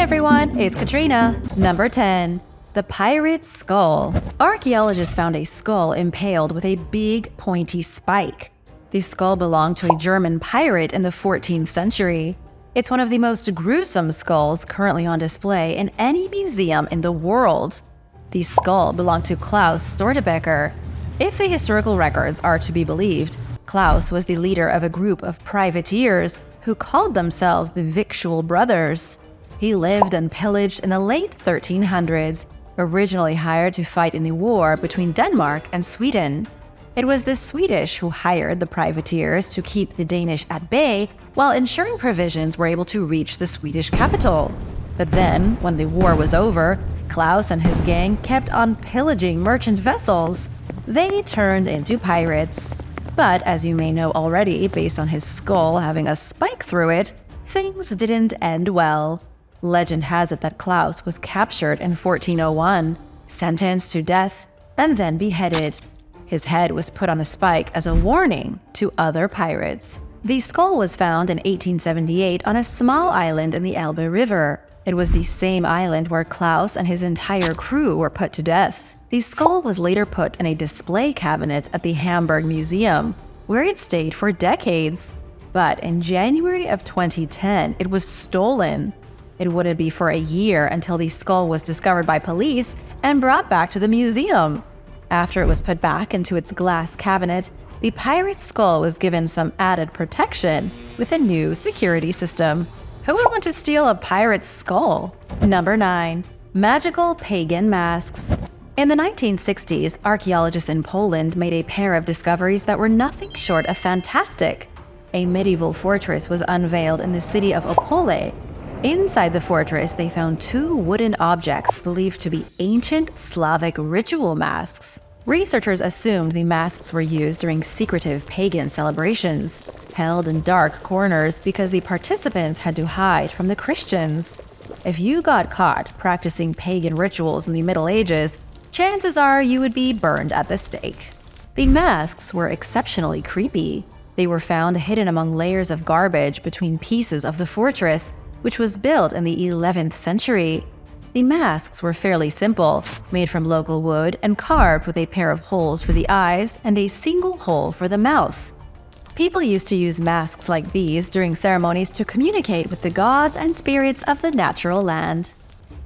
everyone, it's Katrina. Number 10. The Pirate's Skull. Archaeologists found a skull impaled with a big, pointy spike. The skull belonged to a German pirate in the 14th century. It's one of the most gruesome skulls currently on display in any museum in the world. The skull belonged to Klaus Stortebeker. If the historical records are to be believed, Klaus was the leader of a group of privateers who called themselves the Victual Brothers. He lived and pillaged in the late 1300s, originally hired to fight in the war between Denmark and Sweden. It was the Swedish who hired the privateers to keep the Danish at bay while ensuring provisions were able to reach the Swedish capital. But then, when the war was over, Klaus and his gang kept on pillaging merchant vessels. They turned into pirates. But as you may know already, based on his skull having a spike through it, things didn't end well. Legend has it that Klaus was captured in 1401, sentenced to death, and then beheaded. His head was put on a spike as a warning to other pirates. The skull was found in 1878 on a small island in the Elbe River. It was the same island where Klaus and his entire crew were put to death. The skull was later put in a display cabinet at the Hamburg Museum, where it stayed for decades. But in January of 2010, it was stolen. It wouldn't be for a year until the skull was discovered by police and brought back to the museum. After it was put back into its glass cabinet, the pirate's skull was given some added protection with a new security system. Who would want to steal a pirate's skull? Number 9. Magical pagan masks. In the 1960s, archaeologists in Poland made a pair of discoveries that were nothing short of fantastic. A medieval fortress was unveiled in the city of Opole. Inside the fortress, they found 2 wooden objects believed to be ancient Slavic ritual masks. Researchers assumed the masks were used during secretive pagan celebrations, held in dark corners because the participants had to hide from the Christians. If you got caught practicing pagan rituals in the Middle Ages, chances are you would be burned at the stake. The masks were exceptionally creepy. They were found hidden among layers of garbage between pieces of the fortress, which was built in the 11th century. The masks were fairly simple, made from local wood and carved with a pair of holes for the eyes and a single hole for the mouth. People used to use masks like these during ceremonies to communicate with the gods and spirits of the natural land.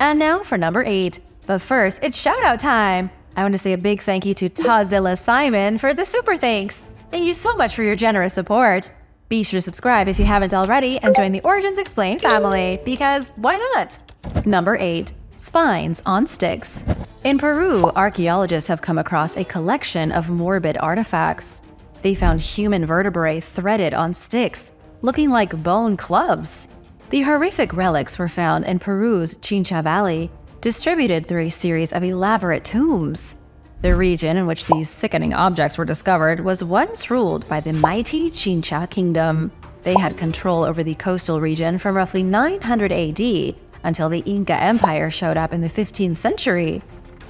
And now for number 8. But first, it's shout-out time! I want to say a big thank you to Todzilla Simon for the super thanks! Thank you so much for your generous support! Be sure to subscribe if you haven't already and join the Origins Explained family, because why not? Number 8. Spines on sticks. In Peru, archaeologists have come across a collection of morbid artifacts. They found human vertebrae threaded on sticks, looking like bone clubs. The horrific relics were found in Peru's Chincha Valley, distributed through a series of elaborate tombs. The region in which these sickening objects were discovered was once ruled by the mighty Chincha Kingdom. They had control over the coastal region from roughly 900 AD until the Inca Empire showed up in the 15th century.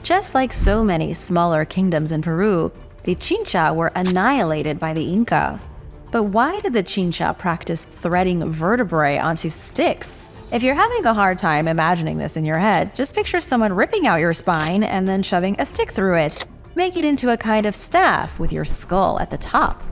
Just like so many smaller kingdoms in Peru, the Chincha were annihilated by the Inca. But why did the Chincha practice threading vertebrae onto sticks? If you're having a hard time imagining this in your head, just picture someone ripping out your spine and then shoving a stick through it, making it into a kind of staff with your skull at the top.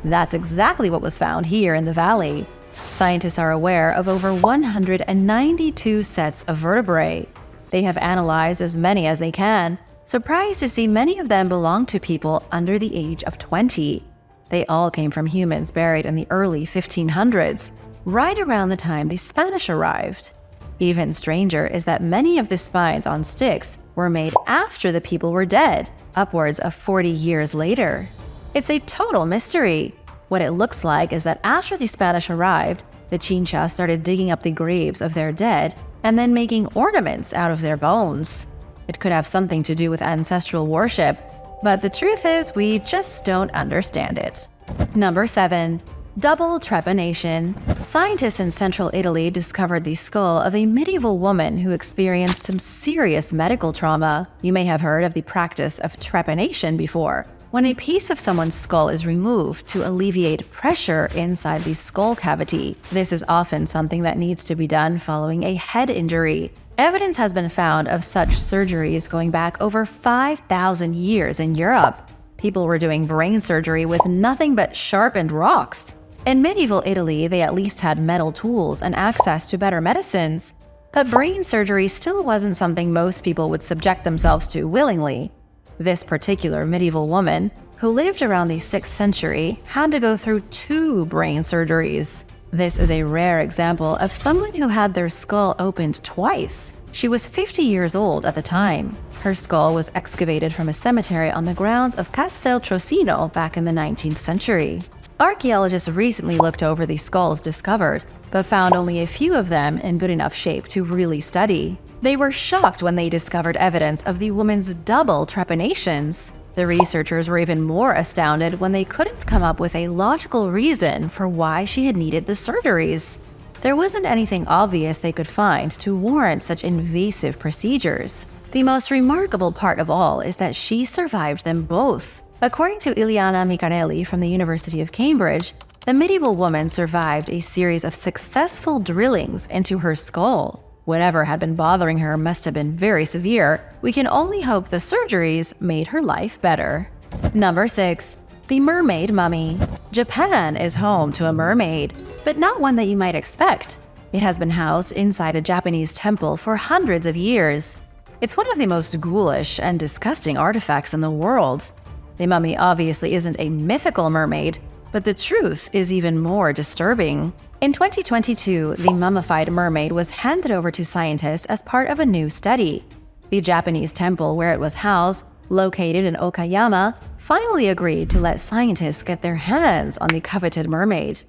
That's exactly what was found here in the valley. Scientists are aware of over 192 sets of vertebrae. They have analyzed as many as they can, surprised to see many of them belong to people under the age of 20. They all came from humans buried in the early 1500s. Right around the time the Spanish arrived. Even stranger is that many of the spines on sticks were made after the people were dead, upwards of 40 years later. It's a total mystery. What it looks like is that after the Spanish arrived, the Chincha started digging up the graves of their dead and then making ornaments out of their bones. It could have something to do with ancestral worship, but the truth is we just don't understand it. Number 7. Double trepanation. Scientists in central Italy discovered the skull of a medieval woman who experienced some serious medical trauma. You may have heard of the practice of trepanation before. when a piece of someone's skull is removed to alleviate pressure inside the skull cavity. This is often something that needs to be done following a head injury. Evidence has been found of such surgeries going back over 5,000 years in Europe. People were doing brain surgery with nothing but sharpened rocks. In medieval Italy, they at least had metal tools and access to better medicines. But brain surgery still wasn't something most people would subject themselves to willingly. This particular medieval woman, who lived around the 6th century, had to go through 2 brain surgeries. This is a rare example of someone who had their skull opened twice. She was 50 years old at the time. Her skull was excavated from a cemetery on the grounds of Castel Trocino back in the 19th century. Archaeologists recently looked over the skulls discovered, but found only a few of them in good enough shape to really study. They were shocked when they discovered evidence of the woman's double trepanations. The researchers were even more astounded when they couldn't come up with a logical reason for why she had needed the surgeries. There wasn't anything obvious they could find to warrant such invasive procedures. The most remarkable part of all is that she survived them both. According to Iliana Micarelli from the University of Cambridge, the medieval woman survived a series of successful drillings into her skull. Whatever had been bothering her must have been very severe. We can only hope the surgeries made her life better. Number 6. The mermaid mummy. Japan is home to a mermaid, but not one that you might expect. It has been housed inside a Japanese temple for hundreds of years. It's one of the most ghoulish and disgusting artifacts in the world. The mummy obviously isn't a mythical mermaid, but the truth is even more disturbing. In 2022, the mummified mermaid was handed over to scientists as part of a new study. The Japanese temple where it was housed, located in Okayama, finally agreed to let scientists get their hands on the coveted mermaid.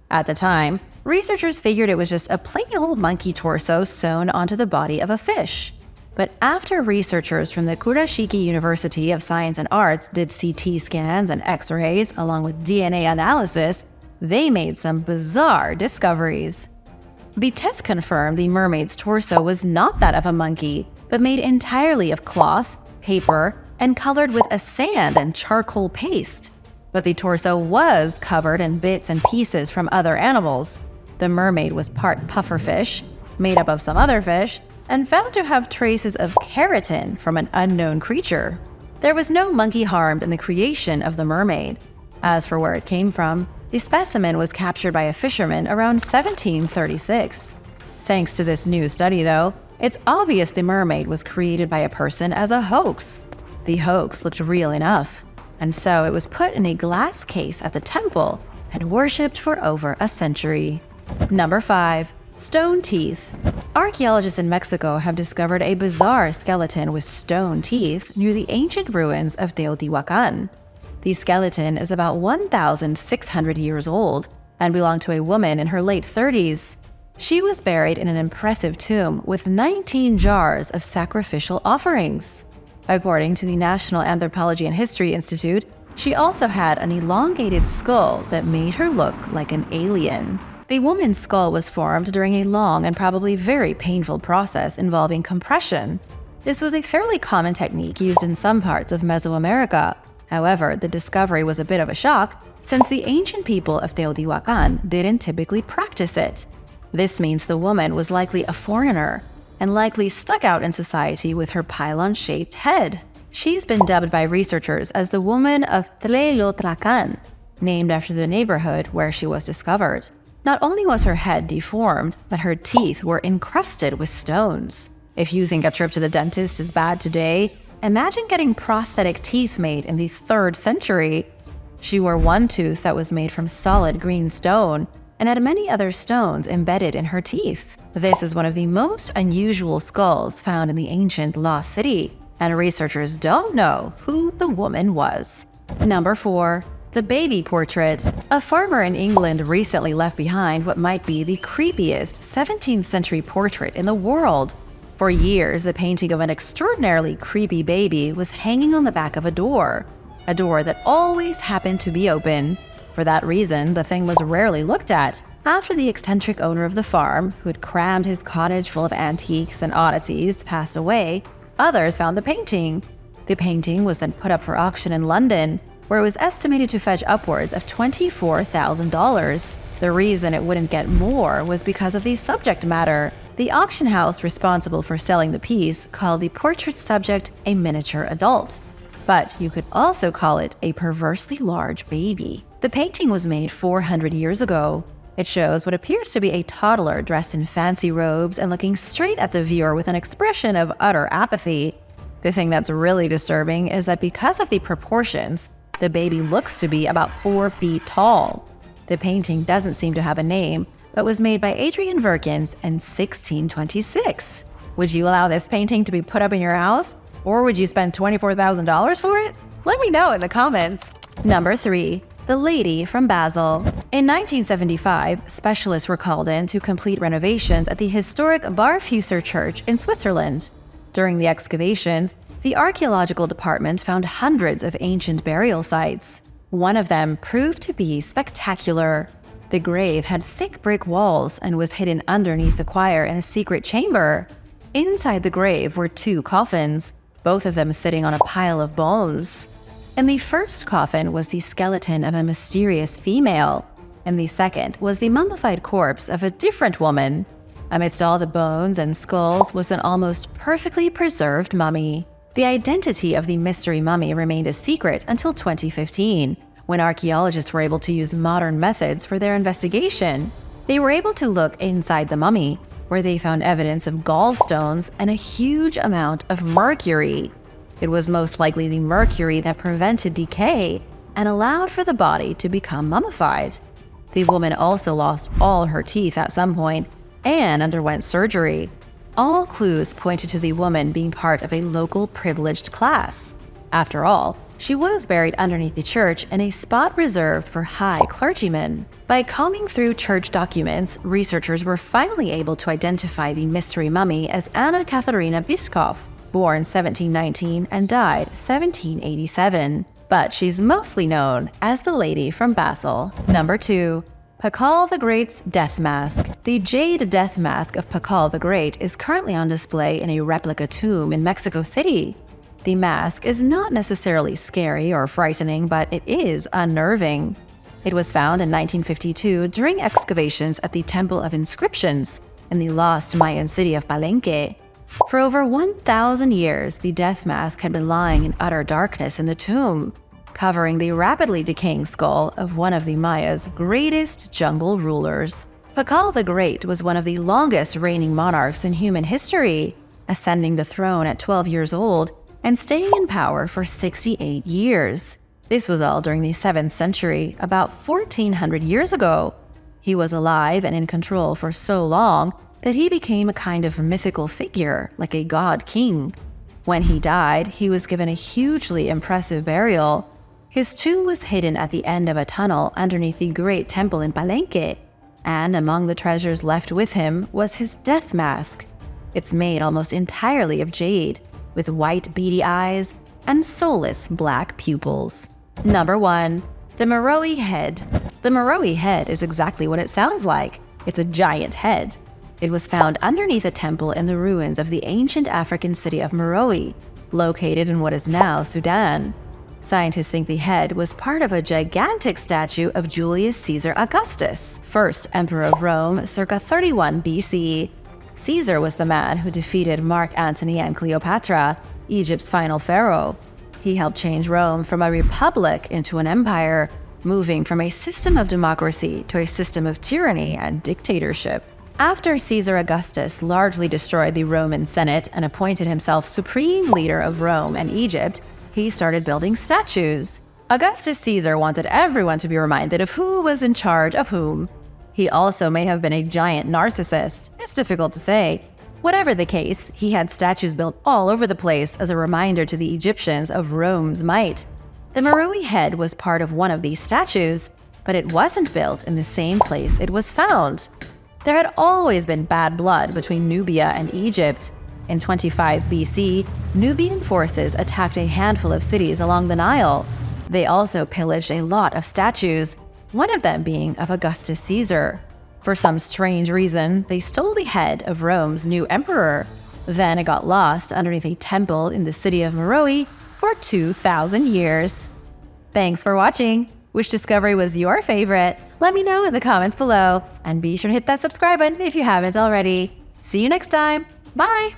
At the time, researchers figured it was just a plain old monkey torso sewn onto the body of a fish. But after researchers from the Kurashiki University of Science and Arts did CT scans and X-rays along with DNA analysis, they made some bizarre discoveries. The test confirmed the mermaid's torso was not that of a monkey, but made entirely of cloth, paper, and colored with a sand and charcoal paste. But the torso was covered in bits and pieces from other animals. The mermaid was part pufferfish, made up of some other fish, and found to have traces of keratin from an unknown creature. There was no monkey harmed in the creation of the mermaid. As for where it came from, the specimen was captured by a fisherman around 1736. Thanks to this new study, though, it's obvious the mermaid was created by a person as a hoax. The hoax looked real enough, and so it was put in a glass case at the temple and worshipped for over a century. Number 5. Stone teeth. Archaeologists in Mexico have discovered a bizarre skeleton with stone teeth near the ancient ruins of Teotihuacan. The skeleton is about 1,600 years old and belonged to a woman in her late 30s. She was buried in an impressive tomb with 19 jars of sacrificial offerings. According to the National Anthropology and History Institute, she also had an elongated skull that made her look like an alien. The woman's skull was formed during a long and probably very painful process involving compression. This was a fairly common technique used in some parts of Mesoamerica. However, the discovery was a bit of a shock since the ancient people of Teotihuacan didn't typically practice it. This means the woman was likely a foreigner and likely stuck out in society with her pylon-shaped head. She's been dubbed by researchers as the woman of Tlacopan, named after the neighborhood where she was discovered. Not only was her head deformed, but her teeth were encrusted with stones. If you think a trip to the dentist is bad today, imagine getting prosthetic teeth made in the 3rd century. She wore one tooth that was made from solid green stone and had many other stones embedded in her teeth. This is one of the most unusual skulls found in the ancient lost city, and researchers don't know who the woman was. Number 4. The baby portrait. A farmer in England recently left behind what might be the creepiest 17th century portrait in the world. For years, the painting of an extraordinarily creepy baby was hanging on the back of a door that always happened to be open. For that reason, the thing was rarely looked at. After the eccentric owner of the farm, who had crammed his cottage full of antiques and oddities, passed away, others found the painting. The painting was then put up for auction in London, where it was estimated to fetch upwards of $24,000. The reason it wouldn't get more was because of the subject matter. The auction house responsible for selling the piece called the portrait subject a miniature adult. But you could also call it a perversely large baby. The painting was made 400 years ago. It shows what appears to be a toddler dressed in fancy robes and looking straight at the viewer with an expression of utter apathy. The thing that's really disturbing is that because of the proportions, the baby looks to be about 4 feet tall. The painting doesn't seem to have a name, but was made by Adrian Verkins in 1626. Would you allow this painting to be put up in your house? Or would you spend $24,000 for it? Let me know in the comments. Number 3. The Lady from Basel. In 1975, specialists were called in to complete renovations at the historic Barfüßer Church in Switzerland. During the excavations, the Archaeological department found hundreds of ancient burial sites. One of them proved to be spectacular. The grave had thick brick walls and was hidden underneath the choir in a secret chamber. Inside the grave were 2 coffins, both of them sitting on a pile of bones. In the first coffin was the skeleton of a mysterious female, and the second was the mummified corpse of a different woman. Amidst all the bones and skulls was an almost perfectly preserved mummy. The identity of the mystery mummy remained a secret until 2015, when archaeologists were able to use modern methods for their investigation. They were able to look inside the mummy, where they found evidence of gallstones and a huge amount of mercury. It was most likely the mercury that prevented decay and allowed for the body to become mummified. The woman also lost all her teeth at some point and underwent surgery. All clues pointed to the woman being part of a local privileged class. After all, she was buried underneath the church in a spot reserved for high clergymen. By combing through church documents, researchers were finally able to identify the mystery mummy as Anna Katharina Bischoff, born 1719 and died 1787. But she's mostly known as the Lady from Basel. Number 2. Pakal the Great's Death Mask. The jade death mask of Pakal the Great is currently on display in a replica tomb in Mexico City. The mask is not necessarily scary or frightening, but it is unnerving. It was found in 1952 during excavations at the Temple of Inscriptions in the lost Mayan city of Palenque. For over 1,000 years, the death mask had been lying in utter darkness in the tomb, covering the rapidly decaying skull of one of the Maya's greatest jungle rulers. Pakal the Great was one of the longest reigning monarchs in human history, ascending the throne at 12 years old and staying in power for 68 years. This was all during the 7th century, about 1,400 years ago. He was alive and in control for so long that he became a kind of mythical figure, like a god king. When he died, he was given a hugely impressive burial. His tomb was hidden at the end of a tunnel underneath the great temple in Palenque, and among the treasures left with him was his death mask. It's made almost entirely of jade, with white beady eyes and soulless black pupils. Number 1. The Meroe Head. The Meroe Head is exactly what it sounds like. It's a giant head. It was found underneath a temple in the ruins of the ancient African city of Meroe, located in what is now Sudan. Scientists think the head was part of a gigantic statue of Julius Caesar Augustus, first emperor of Rome circa 31 BC. Caesar was the man who defeated Mark Antony and Cleopatra, Egypt's final pharaoh. He helped change Rome from a republic into an empire, moving from a system of democracy to a system of tyranny and dictatorship. After Caesar Augustus largely destroyed the Roman Senate and appointed himself supreme leader of Rome and Egypt, he started building statues. Augustus Caesar wanted everyone to be reminded of who was in charge of whom. He also may have been a giant narcissist. It's difficult to say. Whatever the case, he had statues built all over the place as a reminder to the Egyptians of Rome's might. The Meroe head was part of one of these statues, but it wasn't built in the same place it was found. There had always been bad blood between Nubia and Egypt. In 25 BC, Nubian forces attacked a handful of cities along the Nile. They also pillaged a lot of statues, one of them being of Augustus Caesar. For some strange reason, they stole the head of Rome's new emperor. Then it got lost underneath a temple in the city of Meroe for 2,000 years. Thanks for watching! Which discovery was your favorite? Let me know in the comments below, and be sure to hit that subscribe button if you haven't already. See you next time! Bye!